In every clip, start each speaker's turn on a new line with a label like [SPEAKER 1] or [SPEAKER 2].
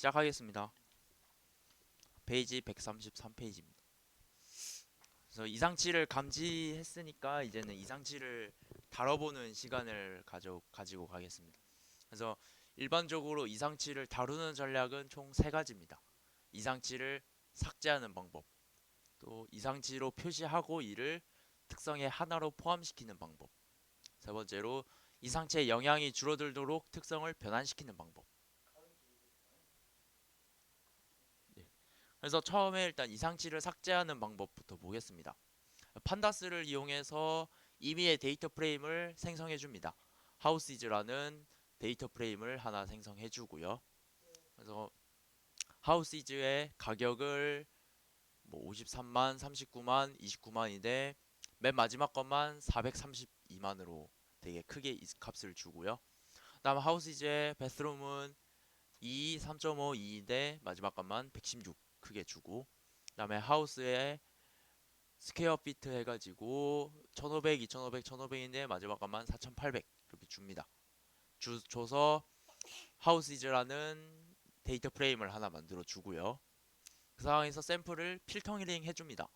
[SPEAKER 1] 시작하겠습니다. 페이지 133페이지입니다. 그래서 이상치를 감지했으니까 이제는 이상치를 다뤄보는 시간을 가지고 가겠습니다. 그래서 일반적으로 이상치를 다루는 전략은 총 세 가지입니다. 이상치를 삭제하는 방법, 또 이상치로 표시하고 이를 특성의 하나로 포함시키는 방법, 세 번째로 이상치의 영향이 줄어들도록 특성을 변환시키는 방법. 네. 그래서 처음에 일단 이상치를 삭제하는 방법부터 보겠습니다. 판다스를 이용해서 임의의 데이터 프레임을 생성해 줍니다. 하우시즈라는 데이터 프레임을 하나 생성해 주고요. 그래서 하우시즈의 가격을 뭐 53만, 39만, 29만인데 맨 마지막 것만 432만으로 되게 크게 값을 주고요. 그다음 하우시즈의 베스룸은 2, 3.5, 2인데 마지막 값만 116 크게 주고, 그다음에 하우스의 스퀘어 피트 해가지고 1500, 2500, 1500인데 마지막 값만 4800 이렇게 줍니다. 줘서 하우시즈라는 데이터 프레임을 하나 만들어 주고요. 그 상황에서 샘플을 필터링 해줍니다.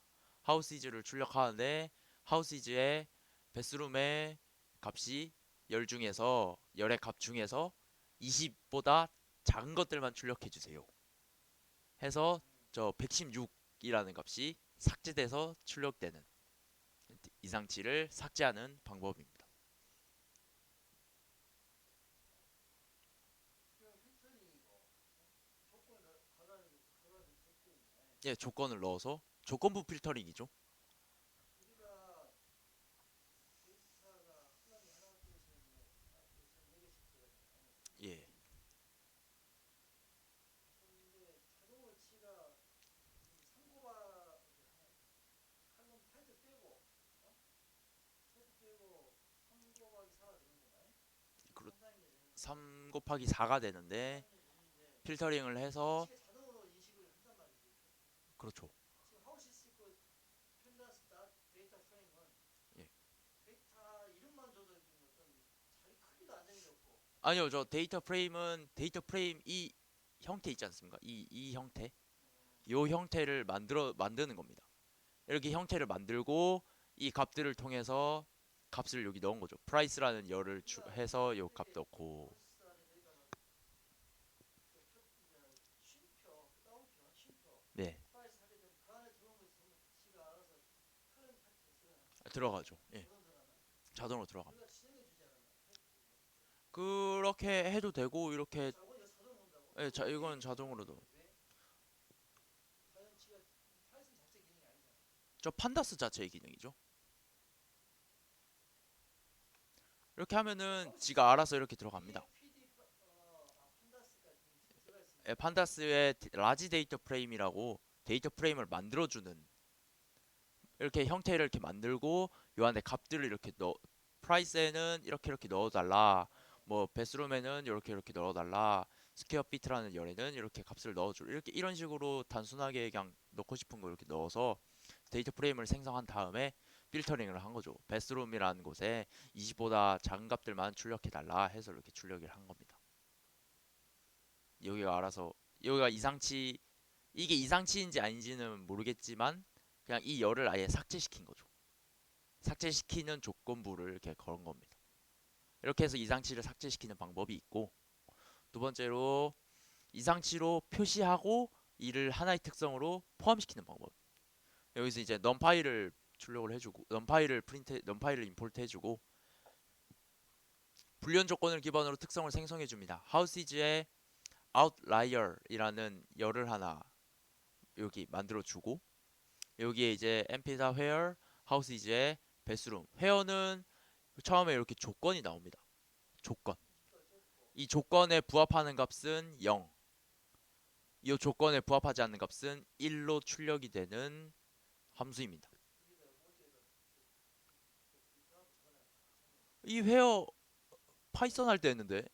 [SPEAKER 1] 하우시즈를 출력하는데 하우시즈의 베스룸의 값이 열의 값 중에서 20보다 작은 것들만 출력해 주세요. 해서 저 116이라는 값이 삭제돼서 출력되는 이상치를 삭제하는 방법입니다. 예, 조건을 넣어서 조건부 필터링이죠. 예. 그렇 3 곱하기 4가 되는데 필터링을 해서 그렇죠. 예. 아니요, 저 데이터 프레임 이 형태 있지 않습니까? 이 형태. 요 형태를 만드는 겁니다. 이렇게 형태를 만들고 이 값들을 통해서 값을 여기 넣은 거죠. 프라이스라는 열을 해서 요 값 넣고. 네, 들어가죠. 예, 자동으로 들어갑니다. 그렇게 해도 되고 이렇게. 예, 이건 자동으로도. 저 판다스 자체의 기능이죠. 이렇게 하면은 지가 알아서 이렇게 들어갑니다. 예, 판다스의 라지 데이터 프레임이라고 데이터 프레임을 만들어주는, 이렇게 형태를 이렇게 만들고 요 안에 값들을 이렇게 프라이스에는 이렇게 넣어달라, 뭐 베스룸에는 이렇게 넣어달라, 스퀘어 피트라는 열에는 이렇게 값을 넣어줘, 이렇게 이런 식으로 단순하게 그냥 넣고 싶은 거 이렇게 넣어서 데이터 프레임을 생성한 다음에 필터링을 한 거죠. 베스룸이라는 곳에 20보다 작은 값들만 출력해달라 해서 이렇게 출력을 한 겁니다. 여기가 알아서, 여기가 이게 이상치인지 아닌지는 모르겠지만 그냥 이 열을 아예 삭제시킨 거죠. 삭제시키는 조건부를 이렇게 걸은 겁니다. 이렇게 해서 이상치를 삭제시키는 방법이 있고, 두 번째로 이상치로 표시하고 이를 하나의 특성으로 포함시키는 방법. 여기서 이제 넘파이를 출력을 해주고, 넘파이를 임포트 해주고, 불리한 조건을 기반으로 특성을 생성해 줍니다. 하우시즈의 outlier이라는 열을 하나 여기 만들어 주고, 여기에 이제 mp다 where 하우시즈의 베스룸, where는 처음에 이렇게 조건이 나옵니다. 조건. 이 조건에 부합하는 값은 0. 이 조건에 부합하지 않는 값은 1로 출력이 되는 함수입니다. 이 회어 파이썬 할 때 했는데.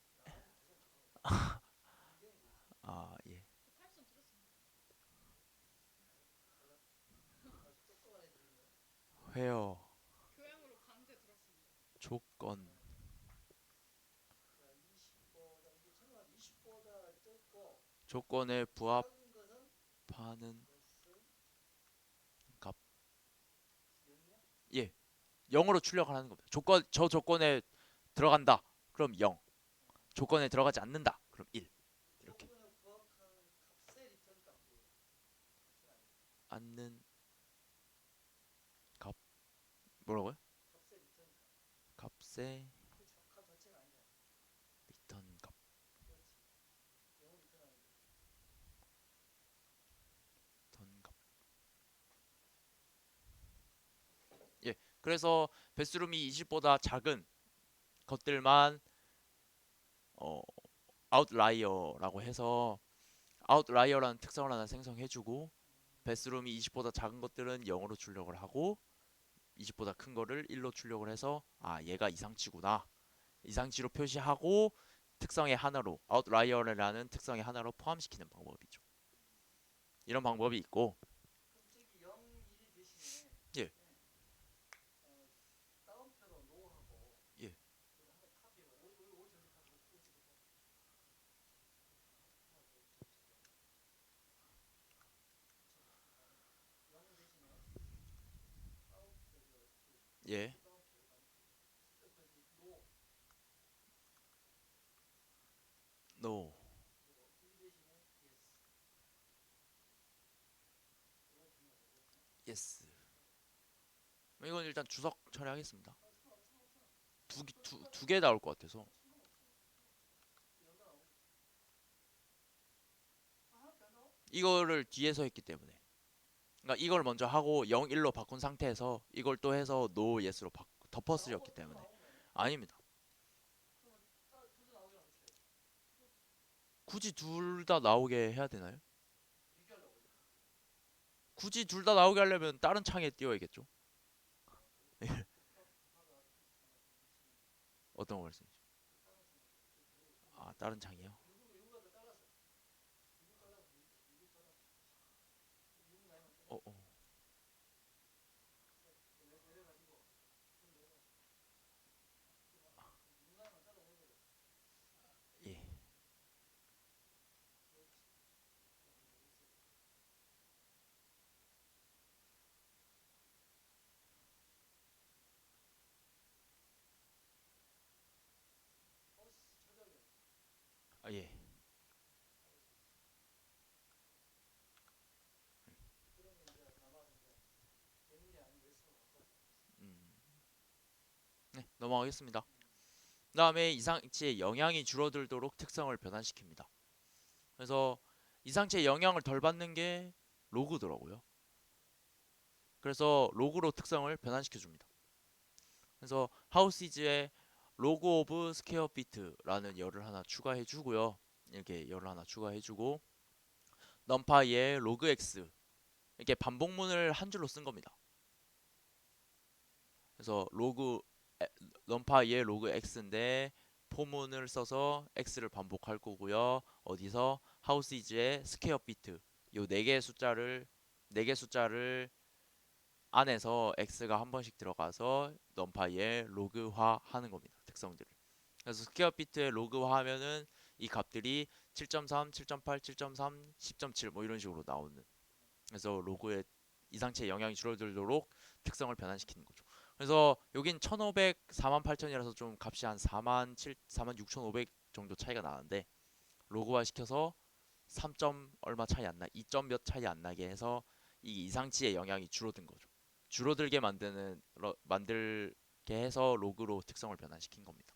[SPEAKER 1] 아, 예. 회어 조건. 조건에 부합하는 값. 예, 0으로 출력을 하는 겁니다. 저 조건에 들어간다. 그럼 0. 조건에 들어가지 않는다. 그럼 1. 이렇게. 않는 값. 뭐라고요? 값의 리턴 값. 리턴 값. 예. 그래서 배스룸이 20보다 작은 것들만 어 아웃라이어라고 해서 아웃라이어라는 특성을 하나 생성해주고 배스룸이 20보다 작은 것들은 0으로 출력을 하고 20보다 큰 거를 1로 출력을 해서 아 얘가 이상치구나 이상치로 표시하고 특성의 하나로 아웃라이어라는 특성의 하나로 포함시키는 방법이죠. 이런 방법이 있고 예, 예, 예, no, yes. 이건 일단 주석 처리하겠습니다. 두 개 나올 것 같아서 이거를 뒤에서 했기 때문에 그러니까 이걸 먼저 하고 0, 1로 바꾼 상태에서 이걸 또 해서 no, yes로 덮어쓰였기 때문에 아닙니다. 굳이 둘 다 나오게 해야 되나요? 굳이 둘 다 나오게 하려면 다른 창에 띄워야겠죠. 어떤 거 말씀이죠? 아 다른 창이요? 어, 어. 예. 아, 예. 음. 네, 넘어가겠습니다. 그다음에 이상치의 영향이 줄어들도록 특성을 변환시킵니다. 그래서 이상치의 영향을 덜 받는 게 로그더라고요. 그래서 로그로 특성을 변환시켜 줍니다. 그래서 하우시즈에 로그 오브 스퀘어 비트라는 열을 하나 추가해 주고요. 이렇게 열을 하나 추가해 주고 넘파이의 로그 x 이렇게 반복문을 한 줄로 쓴 겁니다. 그래서 넘파이의 로그 x인데 포문을 써서 x를 반복할 거고요. 어디서 하우시즈의 스퀘어 비트 요 네 개 숫자를 안에서 x가 한 번씩 들어가서 넘파이의 로그화 하는 겁니다. 특성들을. 그래서 스퀘어 비트의 로그화 하면은 이 값들이 7.3, 7.8, 7.3, 10.7 뭐 이런 식으로 나오는. 그래서 로그의 이상치의 영향이 줄어들도록 특성을 변환시키는 거죠. 그래서 여긴 1500, 48,000이라서 좀 값이 한 4만 6,500 정도 차이가 나는데 로그화 시켜서 3점 얼마 차이 안 나, 2점 몇 차이 안 나게 해서 이 이상치의 영향이 줄어든 거죠. 줄어들게 만들게 해서 로그로 특성을 변환시킨 겁니다.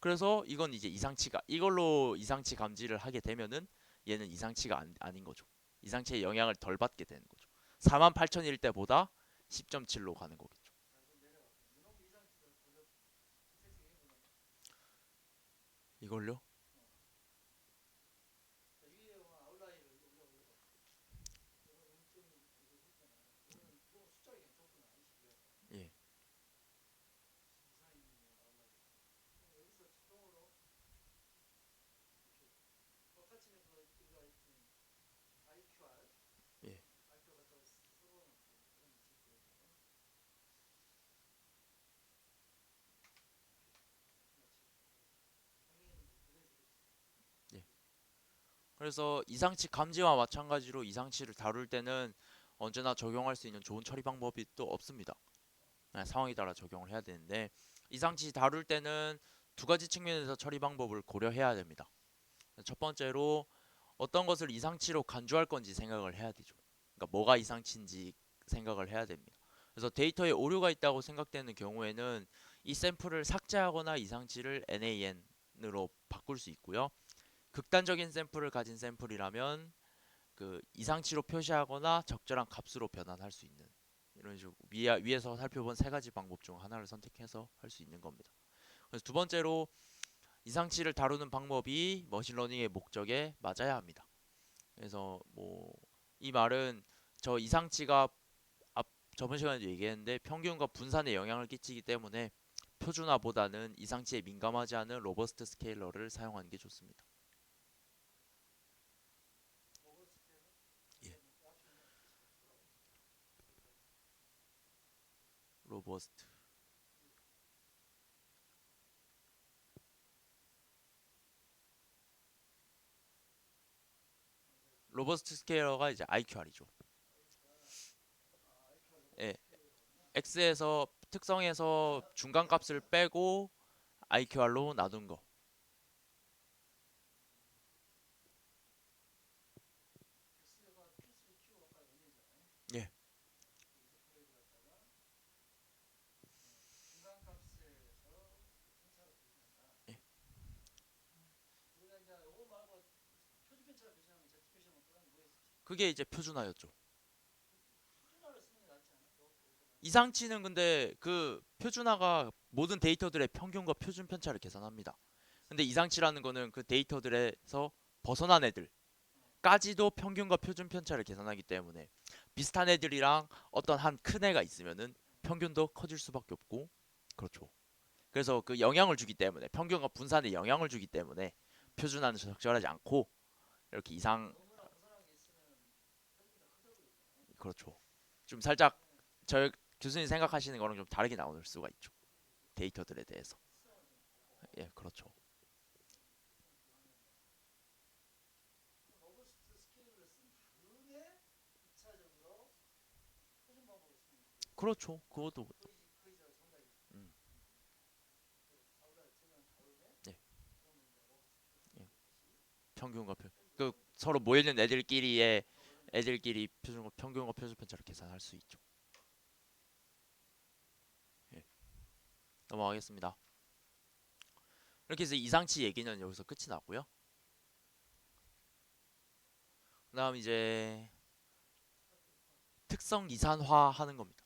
[SPEAKER 1] 그래서 이건 이제 이걸로 이상치 감지를 하게 되면은 얘는 이상치가 아닌 거죠. 이상치의 영향을 덜 받게 되는 거죠. 48,000일 때보다 10.7로 가는 거겠죠. 이걸요? 예. 예. 그래서 이상치 감지와 마찬가지로 이상치를 다룰 때는 언제나 적용할 수 있는 좋은 처리 방법이 또 없습니다. 상황에 따라 적용을 해야 되는데 이상치 다룰 때는 두 가지 측면에서 처리 방법을 고려해야 됩니다. 첫 번째로 어떤 것을 이상치로 간주할 건지 생각을 해야 되죠. 그러니까 뭐가 이상치인지 생각을 해야 됩니다. 그래서 데이터에 오류가 있다고 생각되는 경우에는 이 샘플을 삭제하거나 이상치를 NaN으로 바꿀 수 있고요. 극단적인 샘플을 가진 샘플이라면 그 이상치로 표시하거나 적절한 값으로 변환할 수 있는 이런 식으로 위에서 살펴본 세 가지 방법 중 하나를 선택해서 할 수 있는 겁니다. 그래서 두 번째로 이상치를 다루는 방법이 머신러닝의 목적에 맞아야 합니다. 그래서 뭐 이 말은 저 이상치가 저번 시간에도 얘기했는데 평균과 분산에 영향을 끼치기 때문에 표준화보다는 이상치에 민감하지 않은 로버스트 스케일러를 사용하는 게 좋습니다. 예. 로버스트 로버스트 스케일러가 이제 IQR이죠. 예. X에서 특성에서 중간값을 빼고 IQR로 나눈 거. 예. 예. 그게 이제 표준화였죠. 이상치는 근데 그 표준화가 모든 데이터들의 평균과 표준 편차를 계산합니다. 근데 이상치라는 거는 그 데이터들에서 벗어난 애들까지도 평균과 표준 편차를 계산하기 때문에 비슷한 애들이랑 어떤 한 큰 애가 있으면은 평균도 커질 수밖에 없고 그렇죠. 그래서 그 영향을 주기 때문에 평균과 분산에 영향을 주기 때문에 표준화는 적절하지 않고 이렇게 이상 그렇죠. 좀 살짝 저 교수님 생각하시는 거랑 좀 다르게 나올 수가 있죠. 데이터들에 대해서. 예, 그렇죠. 그렇죠. 그것도 음, 예, 예. 평균과 그 서로 모여 있는 애들끼리 평균과 표준 편차를 계산할 수 있죠. 예, 넘어가겠습니다. 이렇게 해서 이상치 얘기는 여기서 끝이 나고요. 그다음 이제 특성 이산화 하는 겁니다.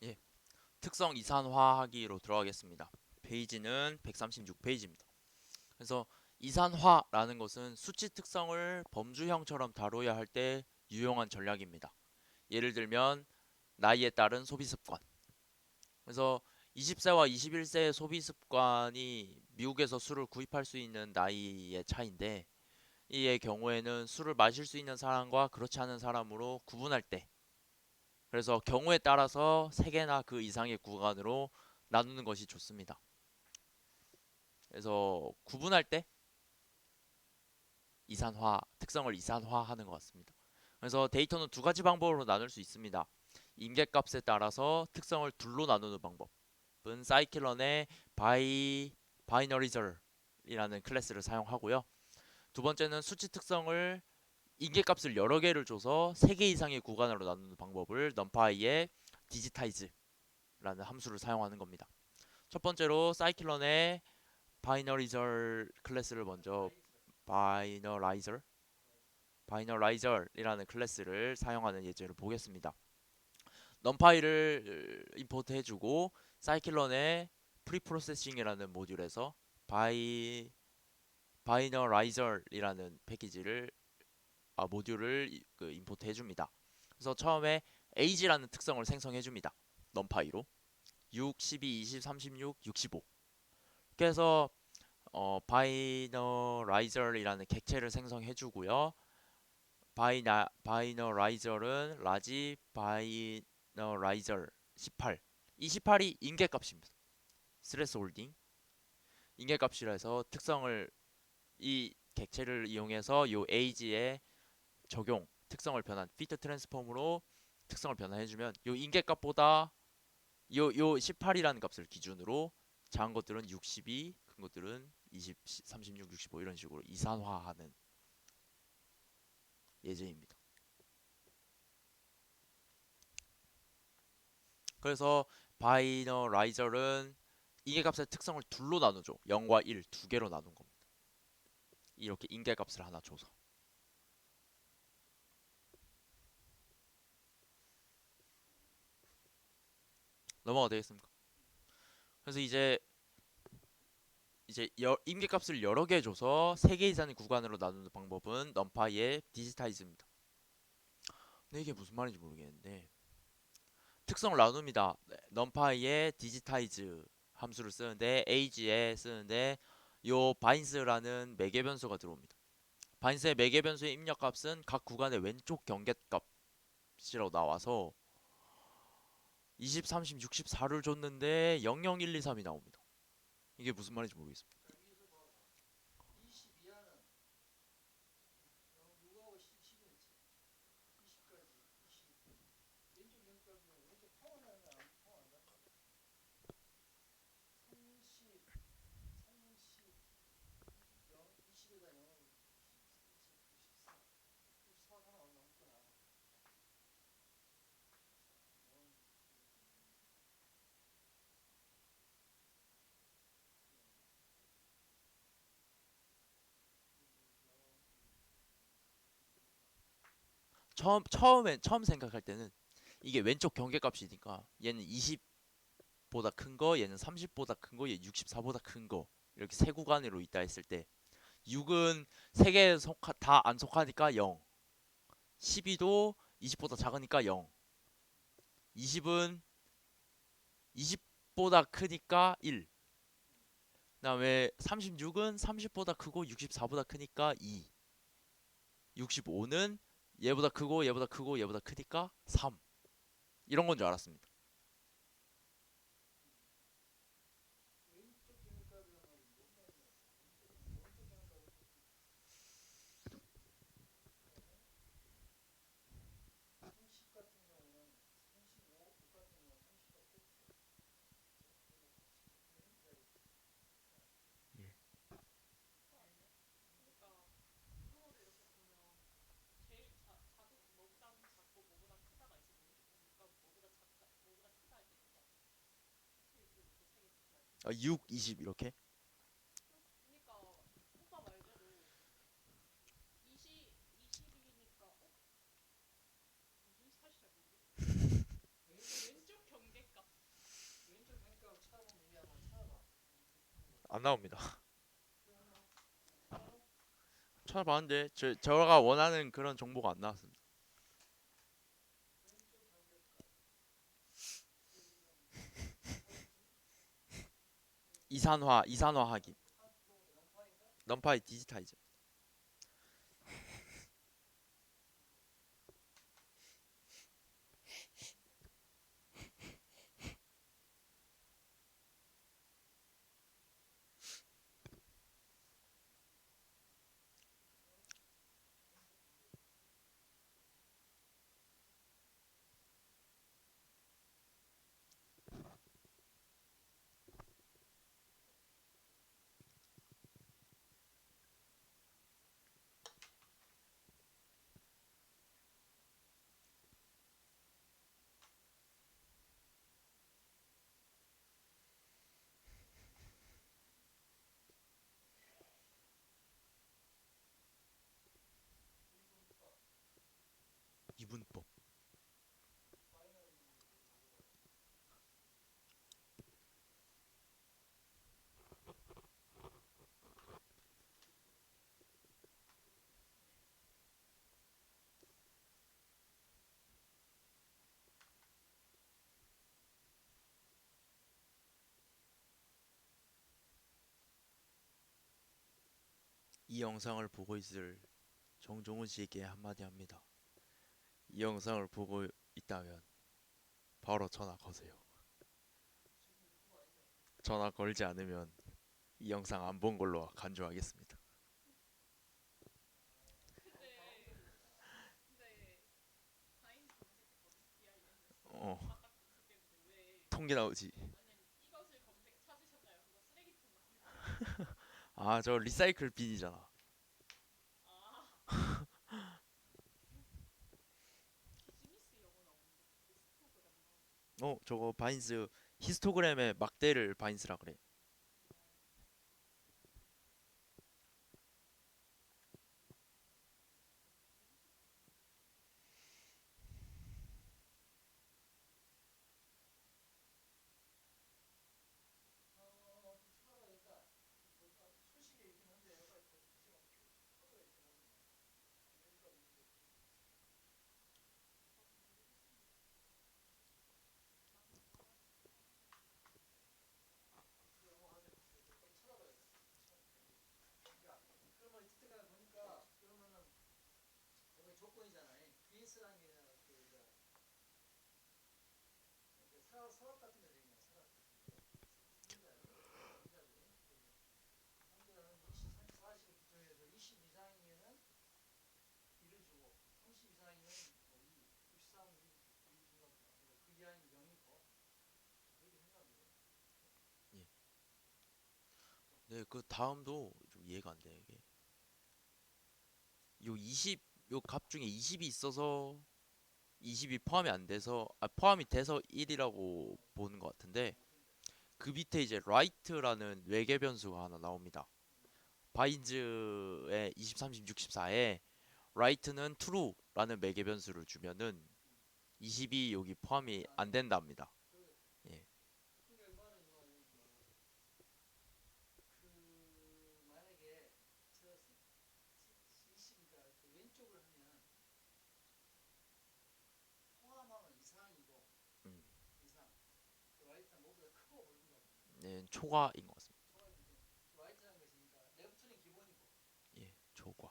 [SPEAKER 1] 예, 특성 이산화하기로 들어가겠습니다. 페이지는 136페이지입니다. 그래서 이산화라는 것은 수치 특성을 범주형처럼 다뤄야 할 때 유용한 전략입니다. 예를 들면 나이에 따른 소비 습관. 그래서 20세와 21세의 소비 습관이 미국에서 술을 구입할 수 있는 나이의 차이인데 이의 경우에는 술을 마실 수 있는 사람과 그렇지 않은 사람으로 구분할 때 그래서 경우에 따라서 3개나 그 이상의 구간으로 나누는 것이 좋습니다. 그래서 구분할 때 특성을 이산화하는 것 같습니다. 그래서 데이터는 두 가지 방법으로 나눌 수 있습니다. 임계값에 따라서 특성을 둘로 나누는 방법은 사이클론의 바이너리절이라는 클래스를 사용하고요. 두 번째는 수치 특성을 임계값을 여러 개를 줘서 3개 이상의 구간으로 나누는 방법을 numpy의 digitize라는 함수를 사용하는 겁니다. 첫 번째로 사이클론의 바이너리절 클래스를 먼저 바이너라이저 바이너라이저이라는 클래스를 사용하는 예제를 보겠습니다. numpy를 임포트 해주고 사이클론의 프리프로세싱이라는 모듈에서 바이너라이저이라는 패키지를 모듈을 임포트 해줍니다. 그래서 처음에 age라는 특성을 생성해줍니다. numPy로 6, 12, 20, 36, 65. 그래서 바이너라이저이라는 객체를 생성해주고요. 바이너라이저는 라지 바이너라이저 18. 이 18이 인계값입니다. 스트레스 홀딩 인계값이라 해서 특성을 이 객체를 이용해서 요 age에 적용 특성을 변한 피트 트랜스폼으로 특성을 변환해주면 요 인계값보다 요 18이라는 값을 기준으로 작은 것들은 62, 큰 것들은 20, 36, 65 이런 식으로 이산화하는 예정입니다. 그래서 바이너라이저는 인계값의 특성을 둘로 나누죠. 0과 1 두 개로 나눈 겁니다. 이렇게 인계값을 하나 줘서 넘어가 되겠습니까? 그래서 이제 임계값을 여러 개 줘서 3개 이상의 구간으로 나누는 방법은 numPy의 디지타이즈입니다. 근데 이게 무슨 말인지 모르겠는데 특성을 나눕니다. 네, numPy의 디지타이즈 함수를 쓰는데 age에 쓰는데 요 바인스라는 매개 변수가 들어옵니다. 바인스의 매개 변수의 입력값은 각 구간의 왼쪽 경계값이라고 나와서 20, 30, 64를 줬는데 0, 0, 1, 2, 3이 나옵니다. 이게 무슨 말인지 모르겠습니다. 처음 생각할 때는 이게 왼쪽 경계값이니까 얘는 20보다 큰 거, 얘는 30보다 큰 거, 얘 64보다 큰 거. 이렇게 세 구간으로 있다 했을 때 6은 세 개 다 안 속하니까 0. 12도 20보다 작으니까 0. 20은 20보다 크니까 1. 그다음에 36은 30보다 크고 64보다 크니까 2. 65는 얘보다 크고 얘보다 크고 얘보다 크니까 3. 이런 건 줄 알았습니다. 아, 6, 20 이렇게? 안 나옵니다. 찾아봤는데 제가 원하는 그런 정보가 안 나왔습니다. 이산화하기. 넘파이 디지타이즈. 이분법. 이 영상을 보고 있을 정종훈 씨에게 한마디 합니다. 이 영상을 보고 있다면 바로 전화 거세요. 전화 걸지 않으면 이 영상 안 본 걸로 간주하겠습니다. 어, 통계 나오지. 아, 저 리사이클 빈이잖아. 저거 바인스 히스토그램의 막대를 바인스라 그래. 예. 네, 그 다음도 좀 이해가 안 돼, 이게. 요 20, 요 값 중에 20이 있어서 20이 포함이 안 돼서, 포함이 돼서 1이라고 보는 것 같은데, 그 밑에 이제 라이트라는 외계 변수가 하나 나옵니다. 바인즈의 20, 30, 64에 라이트는 true라는 매개 변수를 주면은 20이 여기 포함이 안 된답니다. 예. 음. 네, 초과인 것 같습니다. 예, 초과.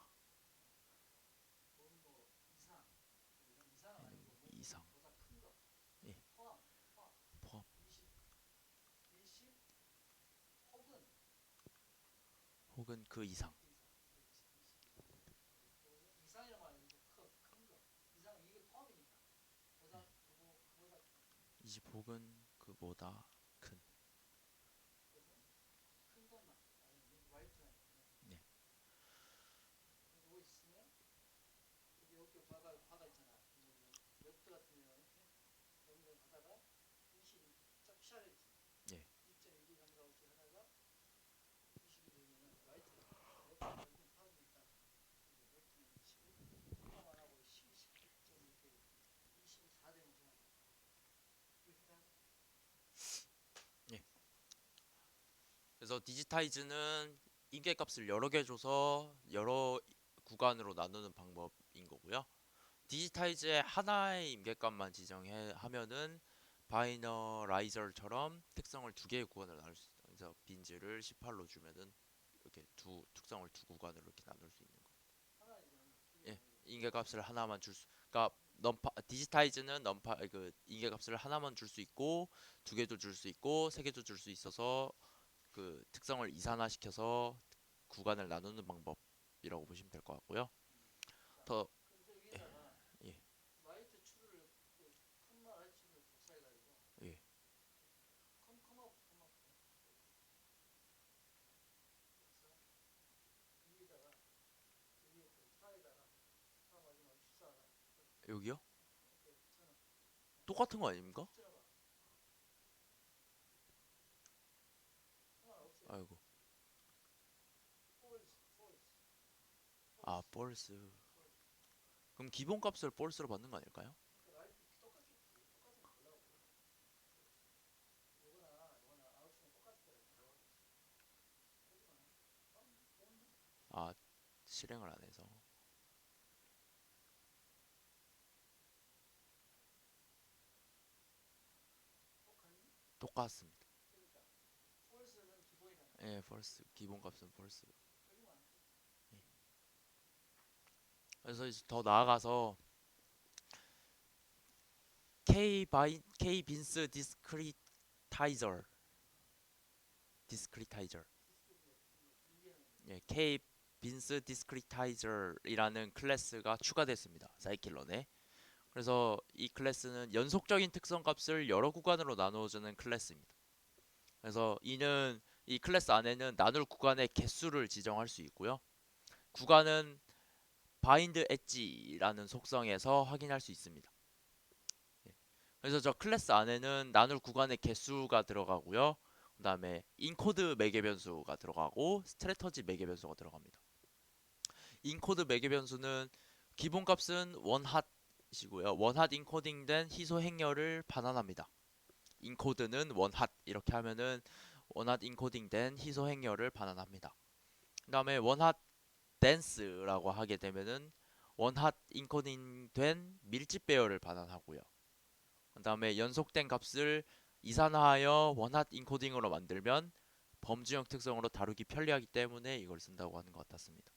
[SPEAKER 1] 아니면 이상. 예, 포함. 혹은 그 이상. 20 혹은 그보다 큰. 네. 예. 예. 그래서 디지타이즈는 인계값을 여러 개 줘서 여러 구간으로 나누는 방법인 거고요. 디지타이즈의 하나의 임계값만 지정해 하면은 바이너라이저처럼 특성을 두 개의 구간으로 나눌 수 있다. 그래서 빈즈를 18로 주면은 이렇게 두 특성을 두 구간으로 이렇게 나눌 수 있는 거. 예, 임계값을 하나만 줄 수. 그러니까 디지타이즈는 넘파 그 임계값을 하나만 줄 수 있고 두 개도 줄 수 있고 세 개도 줄 수 있어서 그 특성을 이산화시켜서 구간을 나누는 방법이라고 보시면 될 것 같고요. 더 예, 예, 예. 여기요? 똑같은 거 아닙니까? 아이고. 아, false. 그럼 기본값을 false로 받는 거 아닐까요? 아, 실행을 안 해서. 똑같습니다. 예, false. 기본값은 false. 예. 그래서 이제 더 나아가서 K 빈스 디스크리타이저 예, K 빈스 디스크리타이저이라는 클래스가 추가됐습니다. 사이클론에. 그래서 이 클래스는 연속적인 특성 값을 여러 구간으로 나누어주는 클래스입니다. 그래서 이 클래스 안에는 나눌 구간의 개수를 지정할 수 있고요. 구간은 바인드 엣지라는 속성에서 확인할 수 있습니다. 예. 그래서 저 클래스 안에는 나눌 구간의 개수가 들어가고요. 그 다음에 인코드 매개 변수가 들어가고 스트레터지 매개 변수가 들어갑니다. 인코드 매개 변수는 기본 값은 원핫이고요. 원핫 인코딩된 희소 행렬을 반환합니다. 인코드는 원핫 이렇게 하면은 원핫 인코딩된 희소 행렬을 반환합니다. 그 다음에 원핫 댄스라고 하게 되면은 원핫 인코딩된 밀집 배열을 반환하고요. 그 다음에 연속된 값을 이산화하여 원핫 인코딩으로 만들면 범주형 특성으로 다루기 편리하기 때문에 이걸 쓴다고 하는 것 같았습니다.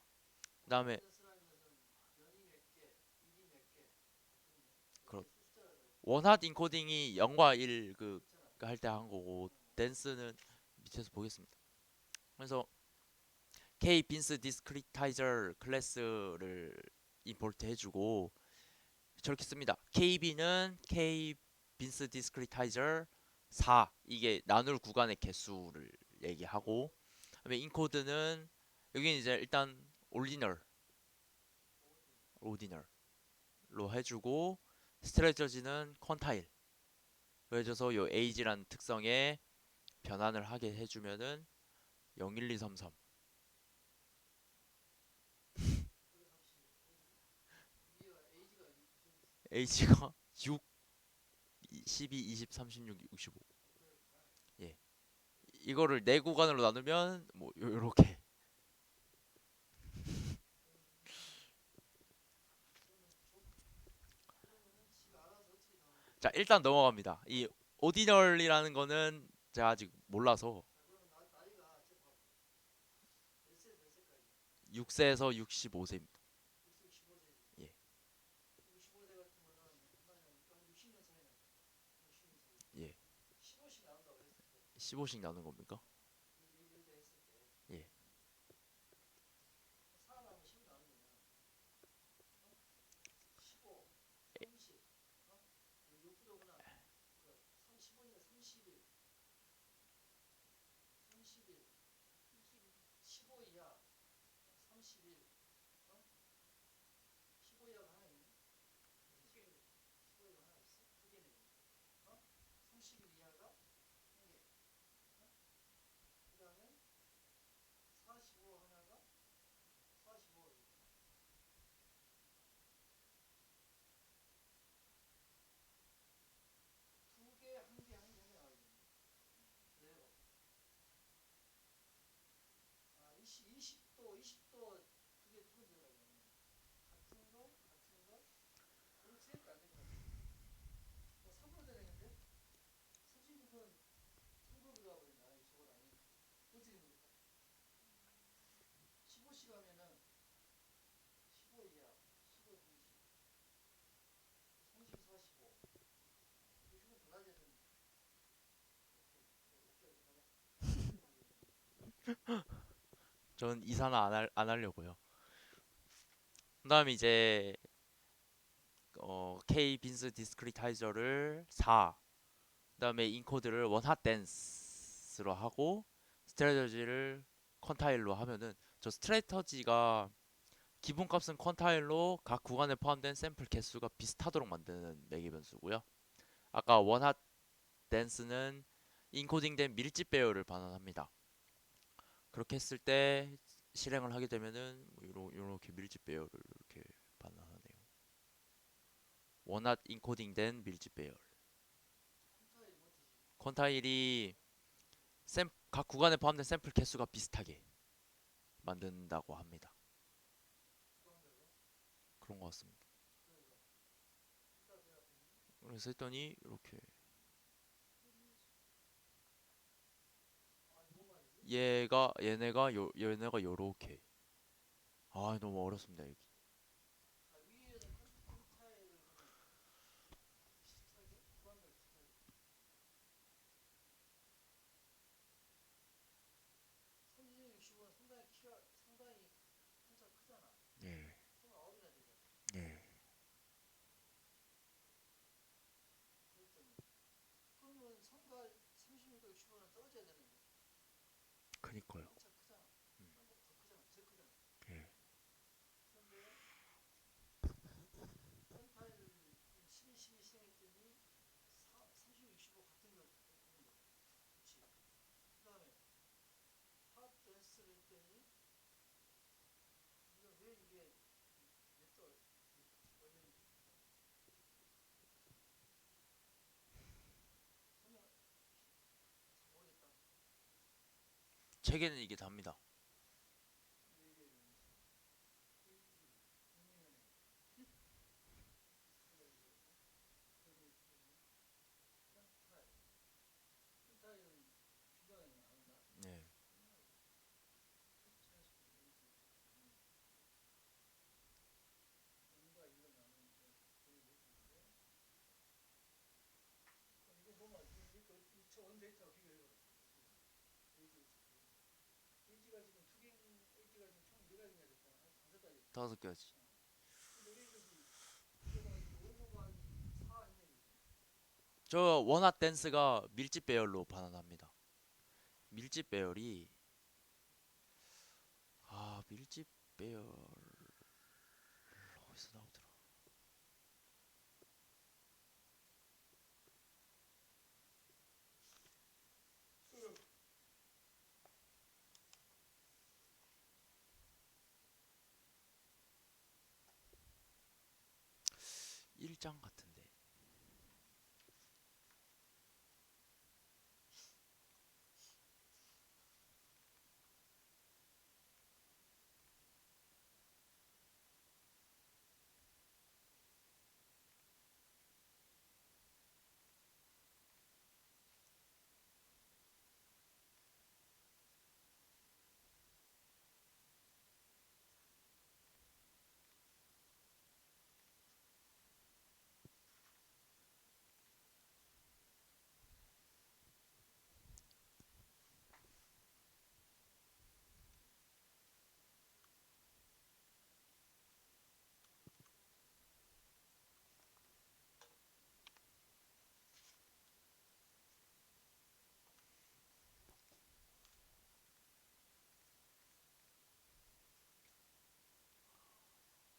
[SPEAKER 1] 그 다음에 원핫 인코딩이 0과 1 그 할 때 한 거고 댄스는 밑에서 보겠습니다. 그래서 K 빈스 디스크리타이저 클래스를 임포트 해주고 저렇게 씁니다. KB는 K 빈스 디스크리타이저 4 이게 나눌 구간의 개수를 얘기하고 그다음에 인코드는 여기는 이제 일단 오디널로 해주고 스트레저지는 퀀타일 그래서 요 age라는 특성에 변환을 하게 해주면은 01233 age가 6 12 20 36 65 예. 이거를 네 구간으로 나누면 뭐 요렇게 자 일단 넘어갑니다. 이 오디널이라는 거는 제가 아직 몰라서 6세에서 65세입니다. 예. 15씩 나눈 겁니까? 예. 에, '전 이사는 안 하려고요. 그다음에 이제 K 빈스 디스크리타이저를 4 그다음에 인코드를 원핫 댄스로 하고 스트레터지를 퀀타일로 하면은 저 스트레터지가 기본 값은 퀀타일로 각 구간에 포함된 샘플 개수가 비슷하도록 만드는 매개 변수고요. 아까 원핫 댄스는 인코딩된 밀집 배열을 반환합니다. 그렇게 했을 때 실행을 하게 되면은 이렇게 밀집 배열을 이렇게 반환하네요. 원핫 인코딩된 밀집 배열. 퀀타일이 각 구간에 포함된 샘플 개수가 비슷하게 만든다고 합니다. 그런 것 같습니다. 그래서 했더니 이렇게 얘네가 요렇게 아 너무 어렵습니다 여기. 예. 예. 그니까요. 음. 예. 책에는 이게 답니다. 네. 다섯 가지. 저 원핫 댄스가 밀집 배열로 반환합니다. 밀집 배열이 밀집 배열 어디서 나오더라? 일장 같은데.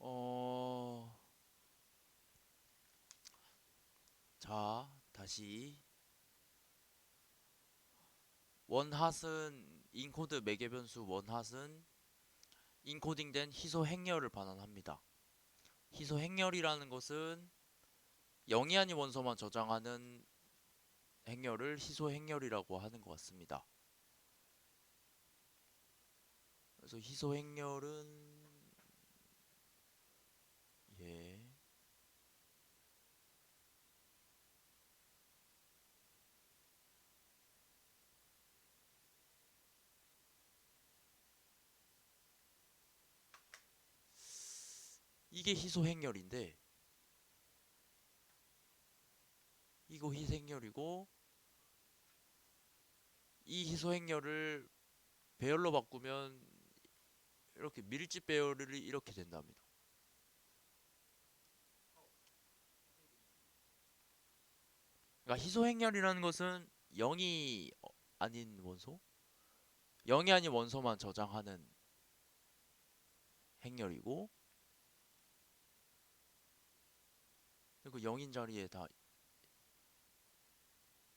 [SPEAKER 1] 어, 자, 다시 원핫은 인코드 매개 변수 원핫은 인코딩된 희소 행렬을 반환합니다. 희소 행렬이라는 것은 영이 아닌 원소만 저장하는 행렬을 희소 행렬이라고 하는 것 같습니다. 그래서 희소 행렬은 예. 이게 희소 행렬인데 이거 희소 행렬이고 이 희소 행렬을 배열로 바꾸면 이렇게 밀집 배열이 이렇게 된답니다. 그러니까 희소 행렬이라는 것은 0이 아닌 원소? 0이 아닌 원소만 저장하는 행렬이고 그리고 0인 자리에 다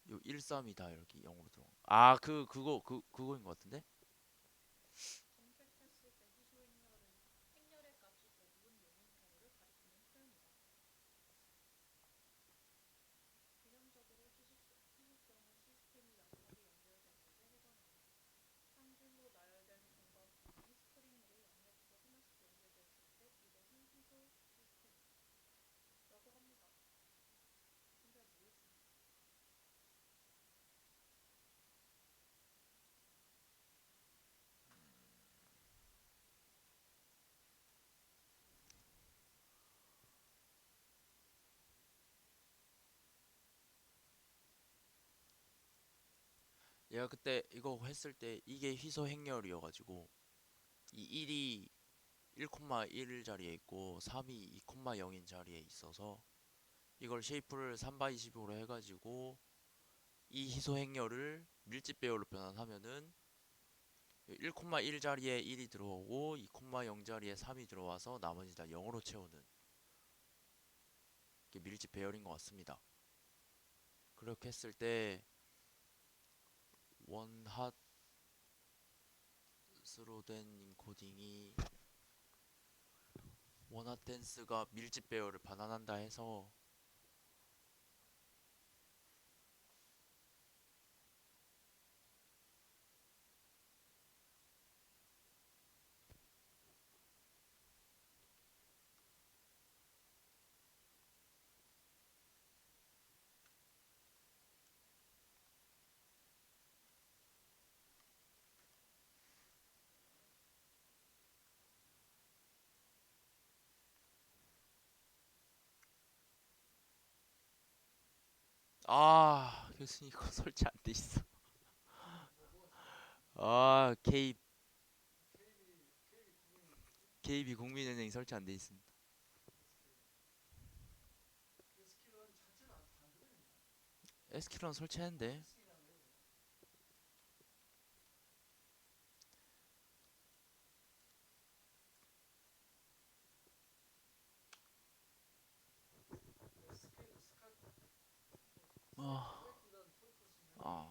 [SPEAKER 1] 요 1, 3이 다 이렇게 0으로 들어간 거. 그거인 것 같은데? 얘가 그때 이거 했을 때 이게 희소 행렬이어가지고 이 1이 1,1 자리에 있고 3이 2,0인 자리에 있어서 이걸 쉐이프를 3x25로 해가지고 이 희소 행렬을 밀집 배열로 변환하면은 1,1 자리에 1이 들어오고 2,0 자리에 3이 들어와서 나머지 다 0으로 채우는 게 밀집 배열인 것 같습니다. 그렇게 했을 때 원핫으로 된 인코딩이 원핫 댄스가 밀집 배열을 반환한다 해서 교수님 이거 설치 안 돼 있어. K KB 국민은행 설치 안 돼 있습니다. SQL은 설치했는데 아, 아,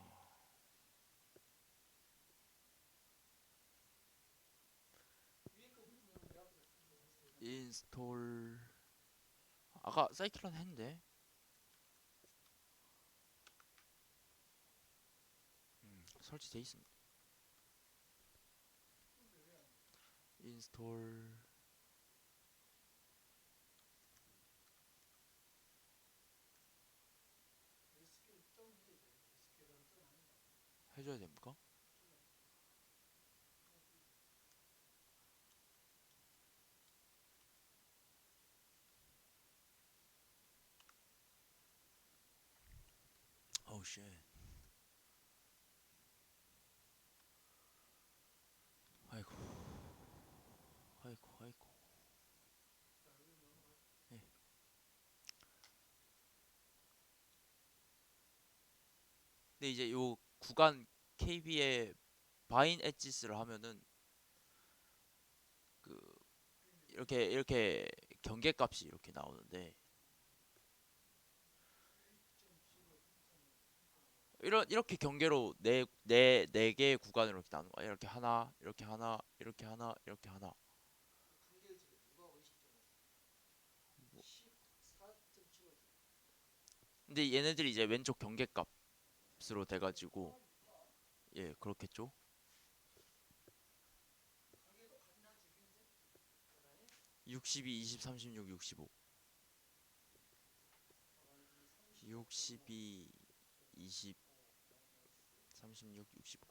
[SPEAKER 1] 인스톨 아까 사이클론 했는데 설치돼 있습니다. 인스톨 해줘야 됩니까? 어우 쉣. 아이고 아이고 아이고. 예. 근데 이제 요 구간 KB에 바인 엣지스를 하면은 그 이렇게 경계값이 이렇게 나오는데 이렇게 경계로 네 개의 구간으로 이렇게 나누는 거야. 이렇게 하나, 이렇게 하나, 이렇게 하나, 이렇게 하나. 근데 얘네들이 이제 왼쪽 경계값으로 돼가지고 예 그렇겠죠. 62, 20, 36, 65. 62, 20, 36, 65.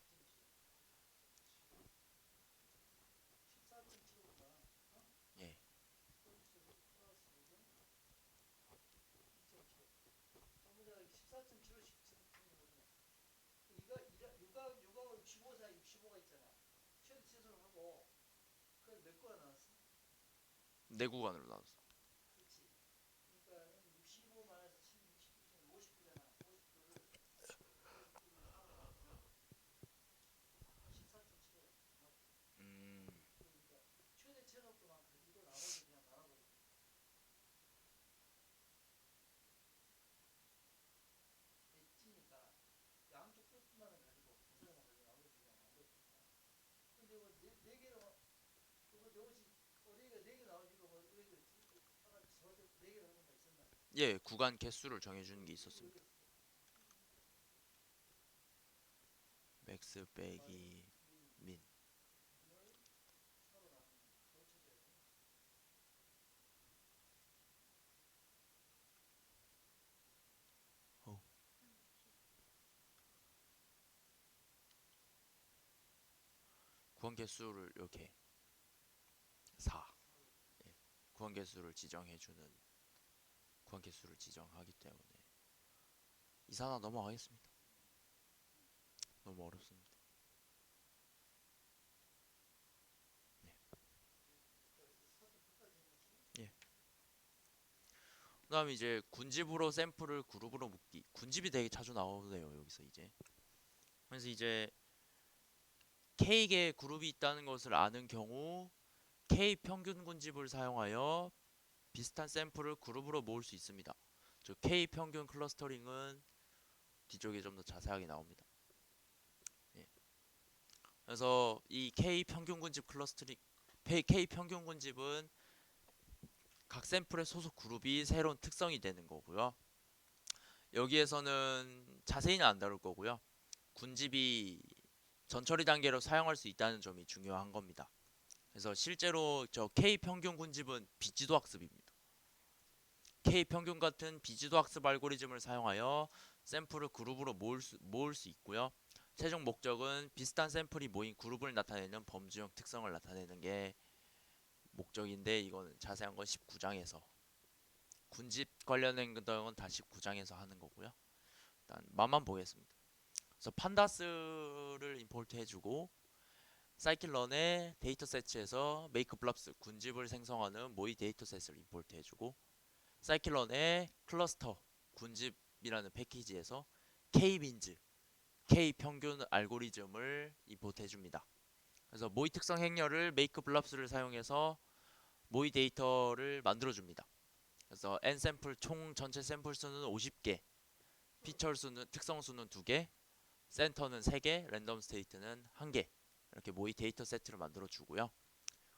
[SPEAKER 1] 예. 네 구간으로 나눴어. 음, 예, 구간 개수를 정해주는 게 있었습니다. 맥스 빼기 민. 어. 구간 개수를 이렇게 4. 예. 구간 개수를 지정해주는 구간 개수를 지정하기 때문에 이산화 넘어가겠습니다. 너무 어렵습니다. 그다음에 이제 군집으로 샘플을 그룹으로 묶기. 군집이 되게 자주 나오네요, 여기서 이제. 그래서 이제 K개의 그룹이 있다는 것을 아는 경우 K 평균 군집을 사용하여 비슷한 샘플을 그룹으로 모을 수 있습니다. 즉 K 평균 클러스터링은 뒤쪽에 좀 더 자세하게 나옵니다. 예. 그래서 이 K 평균 군집 클러스터링, K 평균 군집은 각 샘플의 소속 그룹이 새로운 특성이 되는 거고요. 여기에서는 자세히는 안 다룰 거고요. 군집이 전처리 단계로 사용할 수 있다는 점이 중요한 겁니다. 그래서 실제로 저 K 평균 군집은 비지도 학습입니다. K 평균 같은 비지도 학습 알고리즘을 사용하여 샘플을 그룹으로 모을 수 있고요. 최종 목적은 비슷한 샘플이 모인 그룹을 나타내는 범주형 특성을 나타내는 게 목적인데, 이거는 자세한 건 19장에서, 군집 관련된 건 다 19장에서 하는 거고요. 일단 맛만 보겠습니다. 그래서 판다스를 임포트 해주고, 사이클런의 데이터셋에서 메이크 블랍스 군집을 생성하는 모의 데이터셋을 임포트 해주고, 사이클런의 클러스터 군집이라는 패키지에서 K-민즈 K 평균 알고리즘을 임포트 해줍니다. 그래서 모의 특성 행렬을 메이크 블랍스를 사용해서 모의 데이터를 만들어줍니다. 그래서 n 샘플 총 전체 샘플 수는 50개, 피처 수는 특성 수는 2개, 센터는 3개, 랜덤 스테이트는 1개. 이렇게 모의 데이터 세트를 만들어 주고요.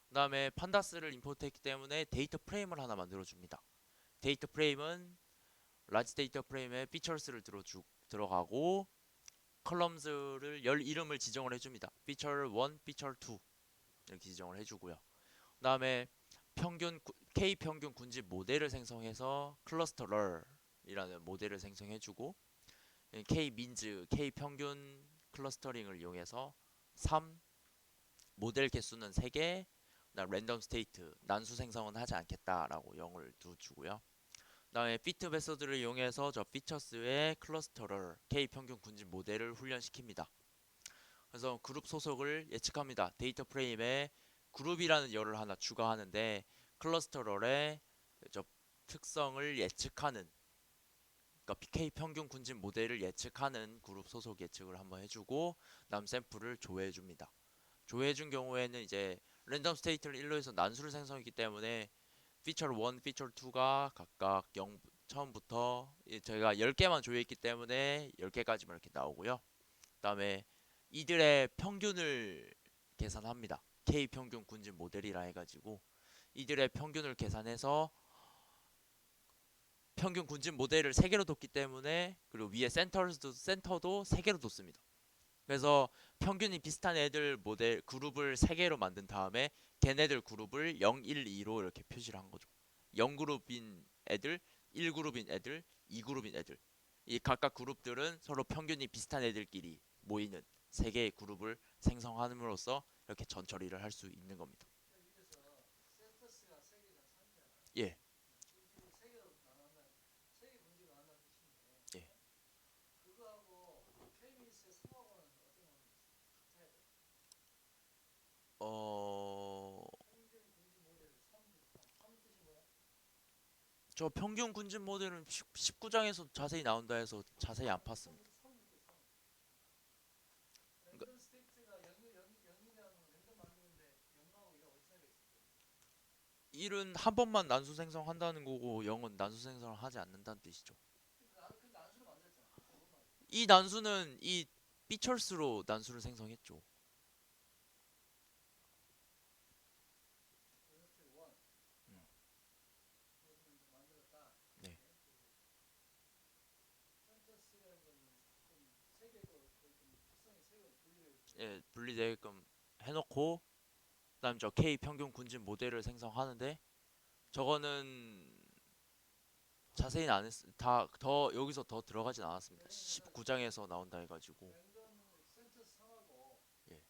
[SPEAKER 1] 그다음에 판다스를 임포트했기 때문에 데이터 프레임을 하나 만들어 줍니다. 데이터 프레임은 라지 데이터 프레임에 피처스를 들어가고 컬럼스를 열 이름을 지정을 해줍니다. 피처 1, 피처 2 이렇게 지정을 해주고요. 그다음에 K 평균 군집 모델을 생성해서 클러스터럴이라는 모델을 생성해주고, K 민즈 K 평균 클러스터링을 이용해서 3 모델 개수는 3개, 랜덤 스테이트 난수 생성은 하지 않겠다라고 0을 두주고요. 그다음에 피트 메서드를 이용해서 저 피처스의 클러스터럴 K 평균 군집 모델을 훈련시킵니다. 그래서 그룹 소속을 예측합니다. 데이터 프레임에 그룹이라는 열을 하나 추가하는데, 클러스터럴의 저 특성을 예측하는, 그러니까 PK 평균 군집 모델을 예측하는 그룹 소속 예측을 한번 해주고, 다음 샘플을 조회해줍니다. 조회해준 경우에는 이제 랜덤 스테이트를 1로 해서 난수를 생성했기 때문에 피처 1, 피처 2가 각각 0, 처음부터 저희가 10개만 조회했기 때문에 10개까지만 이렇게 나오고요. 그 다음에 이들의 평균을 계산합니다. K 평균 군집 모델이라 해가지고 이들의 평균을 계산해서 평균 군집 모델을 3개로 뒀기 때문에, 그리고 위에 센터도 3개로 뒀습니다. 그래서 평균이 비슷한 애들 모델 그룹을 3개로 만든 다음에 걔네들 그룹을 0, 1, 2로 이렇게 표시를 한 거죠. 0그룹인 애들, 1그룹인 애들, 2그룹인 애들. 이 각각 그룹들은 서로 평균이 비슷한 애들끼리 모이는 3개의 그룹을 생성함으로써 이렇게 전처리를 할 수 있는 겁니다. 예. 예. 어, 저 평균 군집 모델은 19장에서 자세히 나온다 해서 자세히 안 팠습니다. 그러니까 1은 한 번만 난수 생성한다는 거고 0은 난수 생성을 하지 않는다는 뜻이죠. 이 난수는 이 피처스로 난수를 생성했죠. 음, 네. 예, 분리되게끔 해놓고 그다음 저 K 평균 군집 모델을 생성하는데, 저거는 자세히는 안 했, 더 여기서 더 들어가진 않았습니다. 19장에서 나온다 해가지고. 예, 예.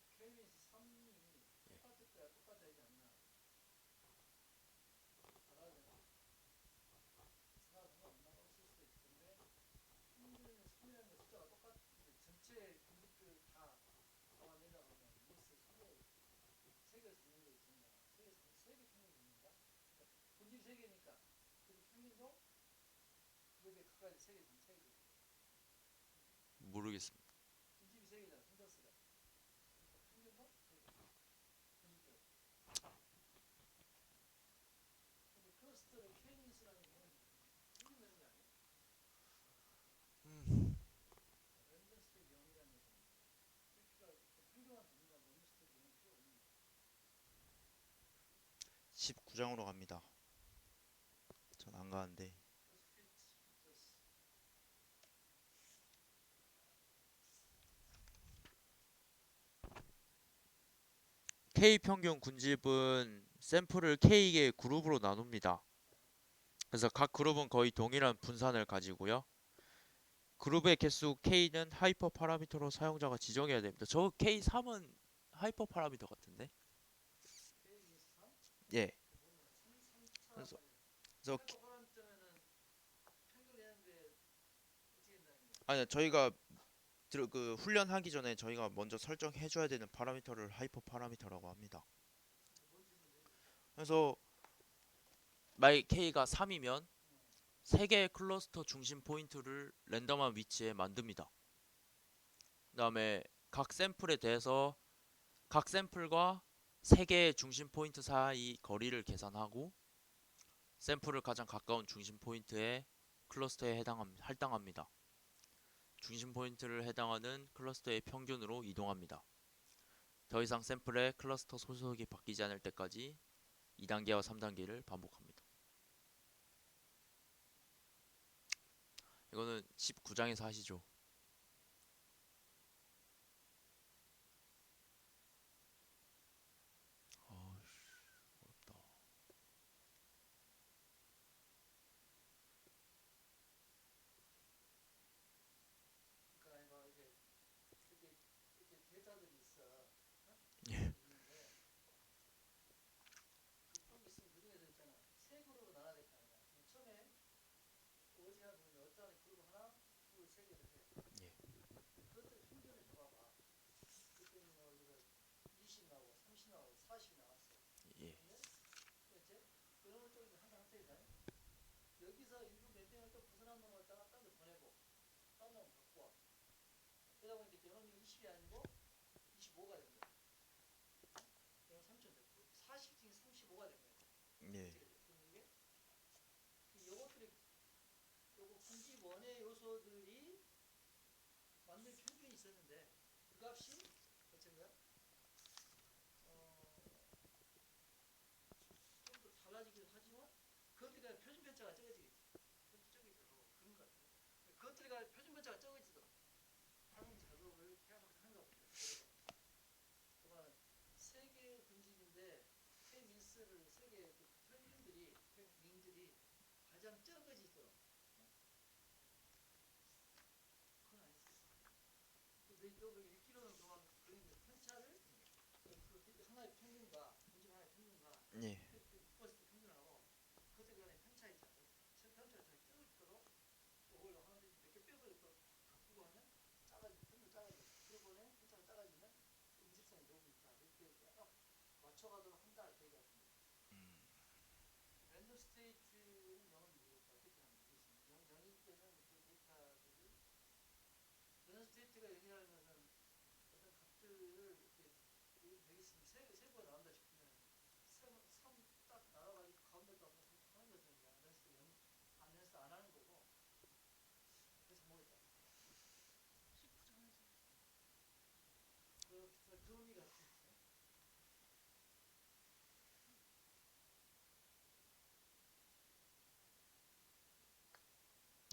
[SPEAKER 1] 모르겠습니다. 음, 19장으로 갑니다. 전 안 가는데. K 평균 군집은 샘플을 K의 그룹으로 나눕니다. 그래서 각 그룹은 거의 동일한 분산을 가지고요. 그룹의 개수 K는 하이퍼 파라미터로 사용자가 지정해야 됩니다. 저 K3은 하이퍼 파라미터 같은데? 예. 그래서, 그래서 아니 저희가 그 훈련하기 전에 저희가 먼저 설정해줘야 되는 파라미터를 하이퍼 파라미터라고 합니다. 그래서 만약 K가 3이면 3개의 클러스터 중심 포인트를 랜덤한 위치에 만듭니다. 그 다음에 각 샘플에 대해서 각 샘플과 3개의 중심 포인트 사이 거리를 계산하고 샘플을 가장 가까운 중심 포인트의 클러스터에 할당합니다. 중심 포인트를 해당하는 클러스터의 평균으로 이동합니다. 더 이상 샘플의 클러스터 소속이 바뀌지 않을 때까지 2단계와 3단계를 반복합니다. 이거는 19장에서 하시죠. 어렵다. 예. 예. 예. 예. 예. 음.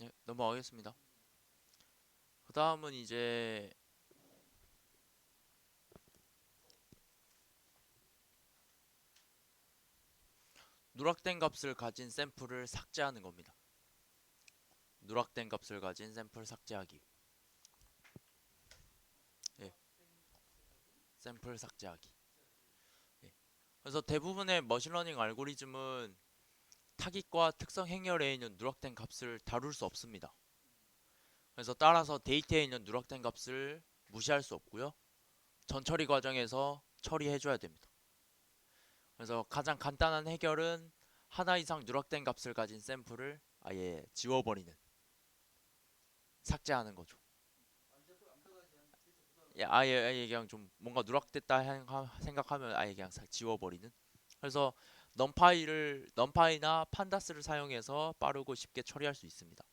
[SPEAKER 1] 예, 넘어가겠습니다. 그 다음은 이제 누락된 값을 가진 샘플을 삭제하는 겁니다. 누락된 값을 가진 샘플 삭제하기. 예, 샘플 삭제하기. 예. 그래서 대부분의 머신러닝 알고리즘은 타깃과 특성 행렬에 있는 누락된 값을 다룰 수 없습니다. 그래서 따라서 데이터에 있는 누락된 값을 무시할 수 없고요. 전처리 과정에서 처리해줘야 됩니다. 그래서 가장 간단한 해결은 하나 이상 누락된 값을 가진 샘플을 아예 지워버리는 삭제하는 거죠. 예, 아예 그냥 좀 뭔가 누락됐다 생각하면 아예 그냥 지워버리는. 그래서 넌파이나 판다스를 사용해서 빠르고 쉽게 처리할 수 있습니다.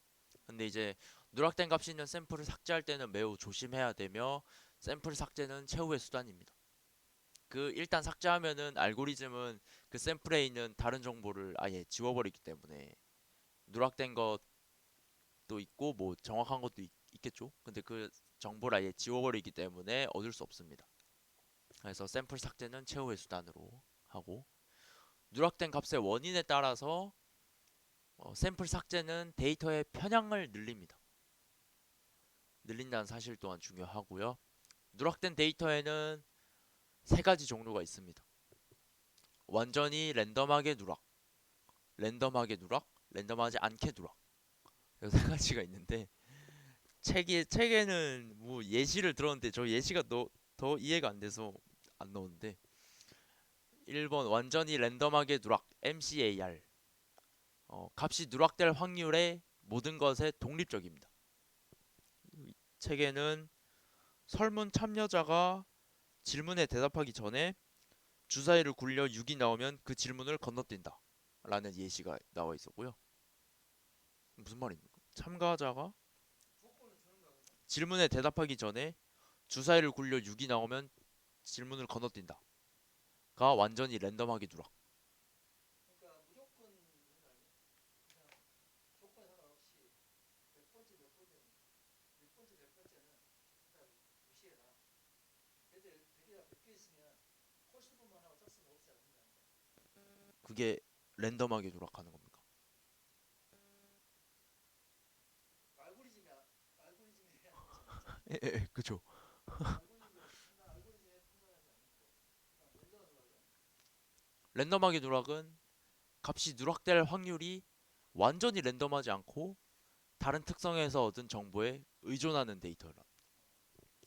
[SPEAKER 1] 근데 이제 누락된 값이 있는 샘플을 삭제할 때는 매우 조심해야 되며 샘플 삭제는 최후의 수단입니다. 그 일단 삭제하면은 알고리즘은 그 샘플에 있는 다른 정보를 아예 지워버리기 때문에 누락된 것도 있고 뭐 정확한 것도 있겠죠. 근데 그 정보를 아예 지워버리기 때문에 얻을 수 없습니다. 그래서 샘플 삭제는 최후의 수단으로 하고 누락된 값의 원인에 따라서 샘플 삭제는 데이터의 편향을 늘린다는 사실 또한 중요하고요. 누락된 데이터에는 세 가지 종류가 있습니다. 완전히 랜덤하게 랜덤하지 않게 누락. 이 세 가지가 있는데 책에는 뭐 예시를 들었는데 저 예시가 더 이해가 안 돼서 안 넣었는데 1번 완전히 랜덤하게 누락 MCAR 값이 누락될 확률의 모든 것에 독립적입니다. 책에는 설문 참여자가 질문에 대답하기 전에 주사위를 굴려 6이 나오면 그 질문을 건너뛴다 라는 예시가 나와 있었고요. 무슨 말입니까? 참가자가 질문에 대답하기 전에 주사위를 굴려 6이 나오면 질문을 건너뛴다 가 완전히 랜덤하게 누락. 그게 랜덤하게 누락하는 겁니까? 예, 그죠. 랜덤하게 누락은 값이 누락될 확률이 완전히 랜덤하지 않고 다른 특성에서 얻은 정보에 의존하는 데이터라.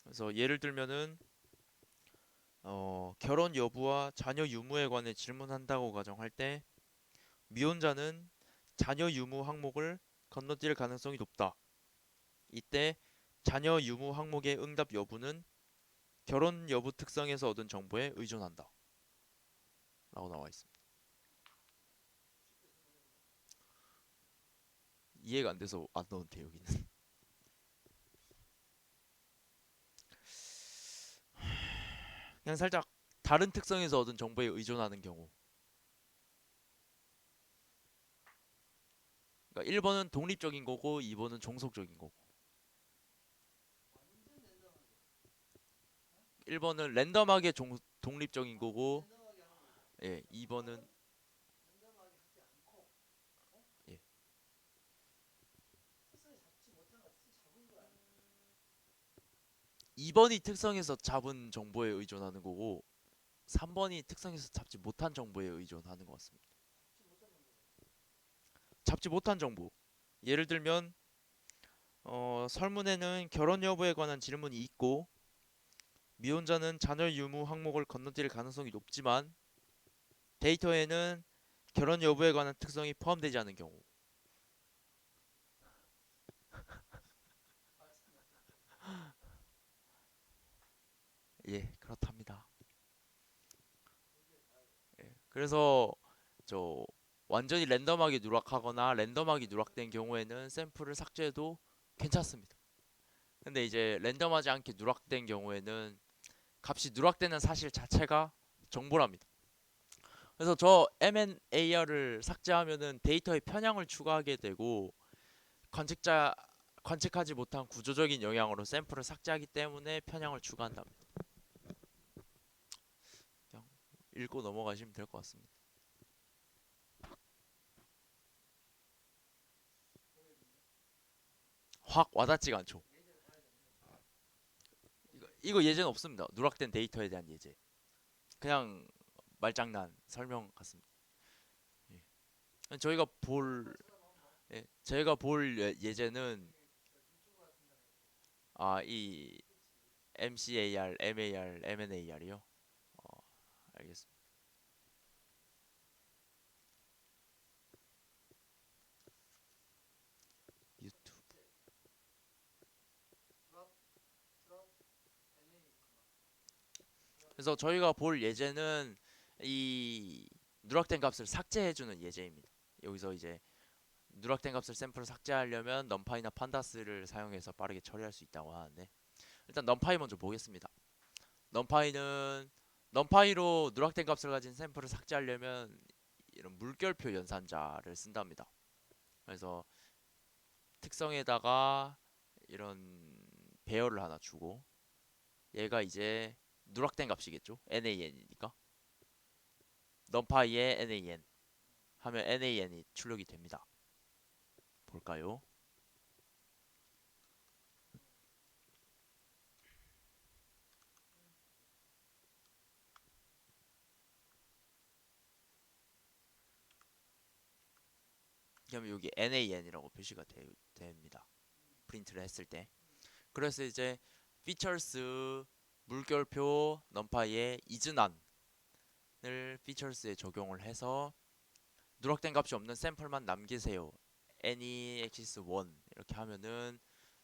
[SPEAKER 1] 그래서 예를 들면은 결혼 여부와 자녀 유무에 관해 질문한다고 가정할 때 미혼자는 자녀 유무 항목을 건너뛸 가능성이 높다. 이때 자녀 유무 항목의 응답 여부는 결혼 여부 특성에서 얻은 정보에 의존한다. 라고 나와 있습니다. 이해가 안 돼서 안 넣은데 여기는. 그냥 살짝 다른 특성에서 얻은 정보에 의존하는 경우. 그러니까 1번은 독립적인 거고 2번은 종속적인 거고. 1번은 랜덤하게 독립적인 거고 예, 2번은 예. 2번이 특성에서 잡은 정보에 의존하는 거고 3번이 특성에서 잡지 못한 정보에 의존하는 것 같습니다. 잡지 못한 정보. 예를 들면 설문에는 결혼 여부에 관한 질문이 있고 미혼자는 자녀 유무 항목을 건너뛸 가능성이 높지만 데이터에는 결혼 여부에 관한 특성이 포함되지 않은 경우. 예, 그렇답니다. 예, 그래서 저 완전히 랜덤하게 누락하거나 랜덤하게 누락된 경우에는 샘플을 삭제해도 괜찮습니다. 근데 이제 랜덤하지 않게 누락된 경우에는 값이 누락되는 사실 자체가 정보랍니다. 그래서 저 MNAR을 삭제하면은 데이터에 편향을 추가하게 되고 관측자 관측하지 못한 구조적인 영향으로 샘플을 삭제하기 때문에 편향을 추가한답니다. 그냥 읽고 넘어가시면 될 것 같습니다. 확 와닿지가 않죠. 이거 예제는 없습니다. 누락된 데이터에 대한 예제. 그냥 말장난 설명 같습니다. 예. 저희가 볼 예제는 이 MCAR, MAR, MNAR이요. 어, 알겠습니다. 유튜브. 그래서 저희가 볼 예제는 이 누락된 값을 삭제해주는 예제입니다. 여기서 이제 누락된 값을 샘플을 삭제하려면 넘파이나 판다스를 사용해서 빠르게 처리할 수 있다고 하는데, 일단 넘파이 먼저 보겠습니다. 넘파이는 넘파이로 누락된 값을 가진 샘플을 삭제하려면 이런 물결표 연산자를 쓴답니다. 그래서 특성에다가 이런 배열을 하나 주고, 얘가 이제 누락된 값이겠죠? NaN이니까 넘파이의 NaN 하면 NaN이 출력이 됩니다. 볼까요? 그러면 여기 NaN이라고 표시가 됩니다. 프린트를 했을 때. 그래서 이제 피처스 물결표 넘파이의 이즈난을 피처스에 적용을 해서 누락된 값이 없는 샘플만 남기세요. any axis 1 이렇게 하면은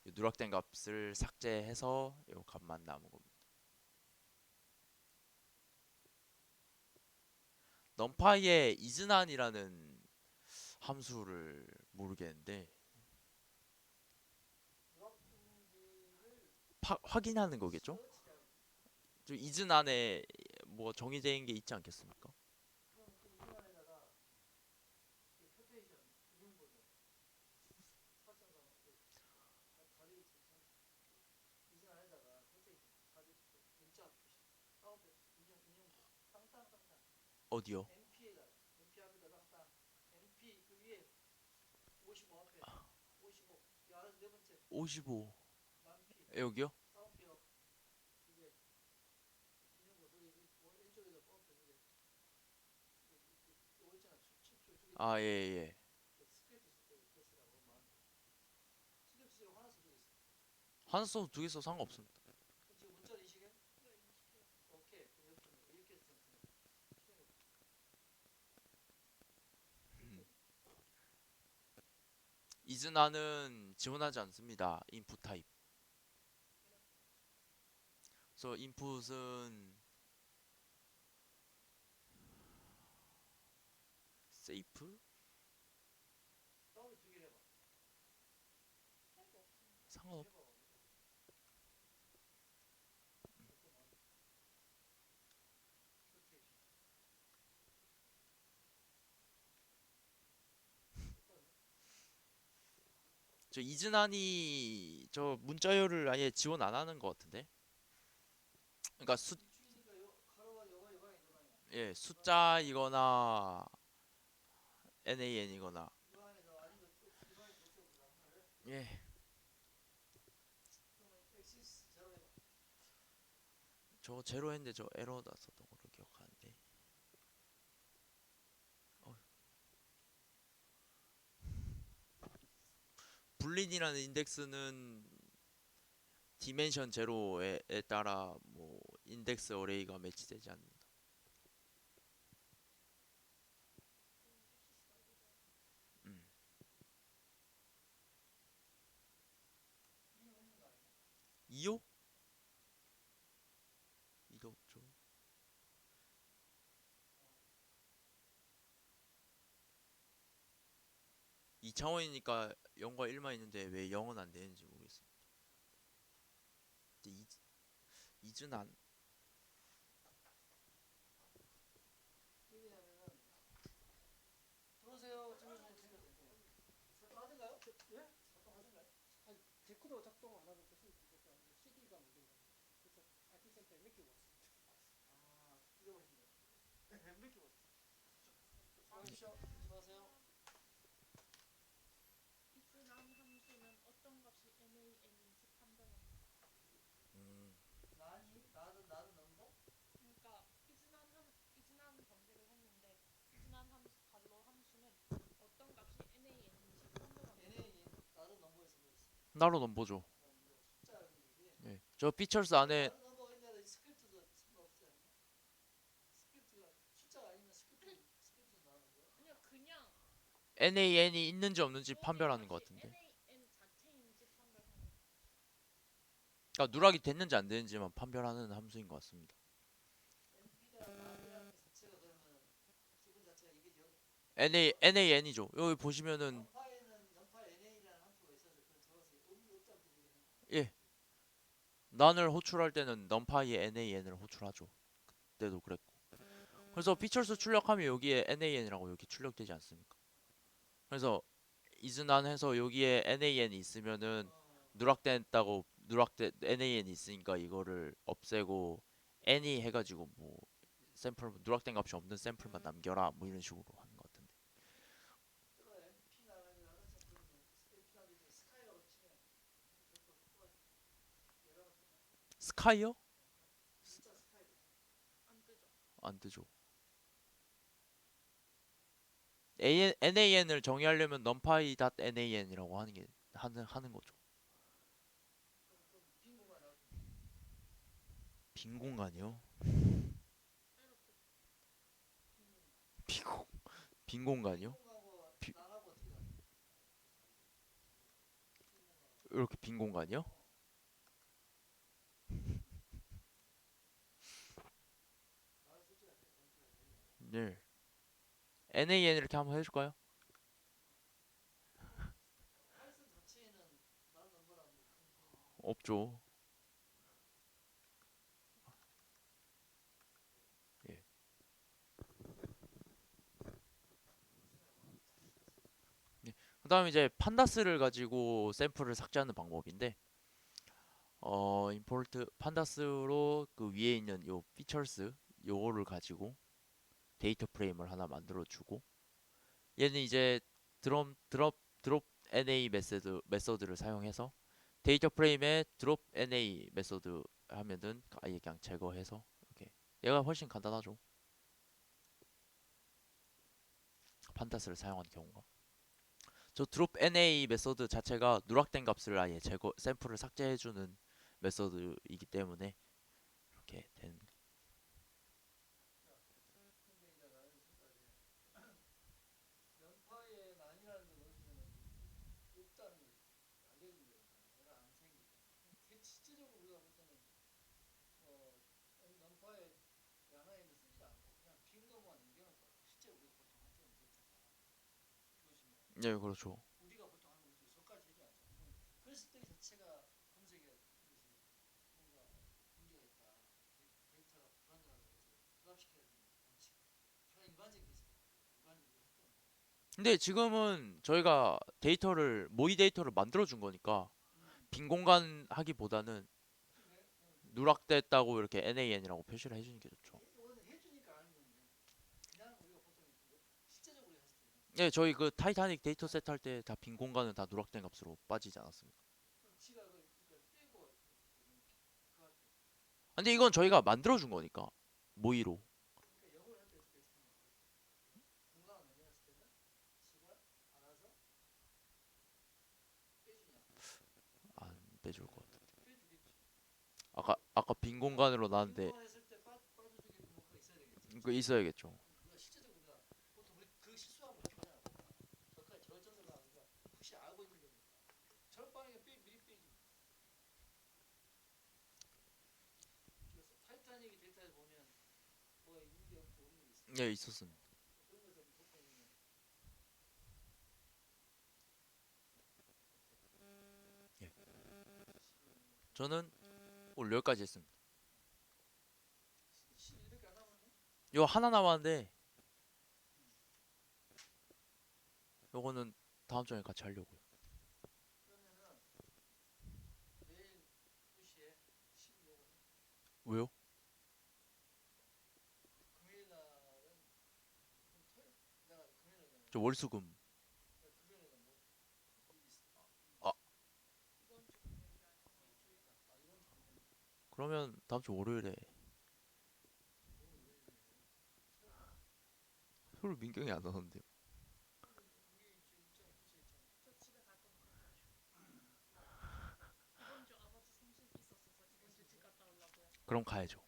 [SPEAKER 1] 누락된 값을 삭제해서 이 값만 남은 겁니다. 넘파이의 이즈난이라는 함수를 모르겠는데 확인하는 거겠죠? 저 이즈난에 뭐 정의된 게 있지 않겠습니까? 어디요? 55 여기요? 아, 예, 예. 하나 써도 두 개 써도 상관없습니다. 이즈나는 지원하지 않습니다. 인풋 타입. 그래서 인풋은 세이프? 상관없. 저 이즈난이 저 문자열을 아예 지원 안 하는 것 같은데. 그러니까 예, 숫자이거나 NaN이거나. 예. 저 제로 했는데 저 에러 났었던 걸로 기억하는데. 어, 불린이라는 인덱스는 디멘션 제로에 따라 뭐 인덱스 어레이가 매치되지 않는다. 음. 2호? 2도 없죠. 2차원이니까 0과 1만 있는데 왜 0은 안 되는지 모르겠습니다. 근데 이즈는 안. 음, 나로 넘보죠. 예. 저 피처스 안에 NaN이 있는지 없는지 판별하는 것 같은데. 그러니까 누락이 됐는지 안 됐는지만 판별하는 함수인 것 같습니다. NAN이죠. 여기 보시면은
[SPEAKER 2] 넘파 NA라는 함수가 있어서 그걸 적어서 없다고 되는 거야.
[SPEAKER 1] 예, 난을 호출할 때는 numPy NAN을 호출하죠. 그때도 그랬고. 그래서 피처스 출력하면 여기에 NAN이라고 여기 출력되지 않습니까? 그래서 이즈난 해서 여기에 NAN이 있으면은 누락됐다고 누락된 NAN이 있으니까 이거를 없애고 N이 해가지고 뭐 샘플 누락된 값이 없는 샘플만 남겨라 뭐 이런 식으로 하는 것 같은데.
[SPEAKER 2] 그거 MP 나라고 하는 제품은 MP 나라고 중에 스카이라고 치면 그것도 또한 여러 가지
[SPEAKER 1] 스카이어?
[SPEAKER 2] 진짜 스카이로 안 뜨죠.
[SPEAKER 1] 안 뜨죠. NAN을 정의하려면 numpy.nan이라고 하는 게 하는 거죠.
[SPEAKER 2] 그럼 빈 공간 나올 수
[SPEAKER 1] 빈 공간이요?
[SPEAKER 2] 이렇게
[SPEAKER 1] 빈, 공, 빈
[SPEAKER 2] 빈
[SPEAKER 1] 공간이요?
[SPEAKER 2] 공간하고
[SPEAKER 1] 비-
[SPEAKER 2] 난하고 어떻게 다르 빈 공간하고
[SPEAKER 1] 이렇게 빈 공간이요?
[SPEAKER 2] 나올 수 있지 않아요? 넘파에
[SPEAKER 1] 네. NAN 이렇게 한번 해줄까요?
[SPEAKER 2] 파이썬 자체에는 난 넘버랑 뭐큰 차이가
[SPEAKER 1] 없죠. 예. 예. 그다음에 이제 판다스를 가지고 샘플을 삭제하는 방법인데, 임포트 판다스로 그 위에 있는 요 피처스 요거를 가지고 데이터 프레임을 하나 만들어 주고, 얘는 이제 드롭 NA 메서드를 사용해서 데이터 프레임에 드롭 NA 메서드 하면은 아예 그냥 제거해서 이렇게 얘가 훨씬 간단하죠. 판다스를 사용하는 경우가. 저 드롭 NA 메서드 자체가 누락된 값을 아예 제거 샘플을 삭제해주는 메서드이기 때문에 이렇게 되는.
[SPEAKER 2] 근데 이제 나는 생각에 연파에 난이라는 걸 넣어주면은 없다는 걸 알려준다니까 얘가 안 생기게 실제적으로 우리가 볼 때는 연파에 양하에는 쓰지 않고 그냥 빈 거만 남겨놓더라고 실제 우리가 보통 할 때는 데이터가 보시면
[SPEAKER 1] 네, 그렇죠.
[SPEAKER 2] 우리가 보통 하는 것도 저까지 해주지 않잖아 그랬을 때 자체가 검색에 이것이 뭔가 문제가 있다 데이터가 불안정하다 그래서 드랍시켜야 되는 원칙 가장 일반적인 게 있을 거야 일반적으로 했던 거
[SPEAKER 1] 근데 지금은 저희가 데이터를 모의 데이터를 만들어 준 거니까 빈 공간 하기보다는 누락됐다고 이렇게 NAN이라고 표시를 해주는 게 좋죠.
[SPEAKER 2] 이거는 해주니까 아는 건데 그냥 우리가 보통 실제적으로 했을 때는
[SPEAKER 1] 네, 저희 그 타이타닉 데이터 세트 할 때 다 빈 공간은 다 누락된 값으로 빠지지 않았습니까?
[SPEAKER 2] 지가 그러니까 빼고 그할 때
[SPEAKER 1] 근데 이건 저희가 만들어 준 거니까 모의로
[SPEAKER 2] 그러니까 영어를 할 때 어떻게 생각할 때 공간을 남겨놨을 때는 지가 알아서 빼주냐
[SPEAKER 1] 안 빼줄 것 같아.
[SPEAKER 2] 빼주겠지
[SPEAKER 1] 아까 빈 공간으로 나왔는데
[SPEAKER 2] 빈공간 했을 때 빠져주게끔 뭔가 있어야 되겠지
[SPEAKER 1] 그 있어야겠죠.
[SPEAKER 2] 우리가 실제적으로 우리가 보통 우리 그 실수하고 이렇게 하잖아 저까지 저 정도가 우리가 혹시 알고 있는 거니까 저런 빠르게 미리 빼지 그래서 타이타닉 데이터에서 보면 뭐가 있는 게 없고 없는 게 있어
[SPEAKER 1] 네, 있었습니다.
[SPEAKER 2] 그런 것을 보통 보면
[SPEAKER 1] 예. 저는 오늘 여기까지 했습니다.
[SPEAKER 2] 이렇게 안 하거든요
[SPEAKER 1] 요 하나 남았는데 요거는 다음 주에 같이 하려고요.
[SPEAKER 2] 그러면은 내일 2시에 15분
[SPEAKER 1] 왜요?
[SPEAKER 2] 금요일 날은 그럼 토요일 내가 금요일 날은
[SPEAKER 1] 저 월수금.
[SPEAKER 2] 내가 금요일 날은 뭐 일이 있어
[SPEAKER 1] 아,
[SPEAKER 2] 이번 주 금요일이 아니고 일주일이다 아 이번 주 금요일
[SPEAKER 1] 그러면 다음 주 월요일에
[SPEAKER 2] 오늘 왜 이래
[SPEAKER 1] 서로 민경이 안 오는데요.
[SPEAKER 2] 우리 저 일정이 붙여 있잖아
[SPEAKER 3] 저 집에 갈 거면 갔다 오시고. 이번 주 아버지 생신 있었어서 이번 주 집 갔다 오려고요.
[SPEAKER 1] 그럼 가야죠.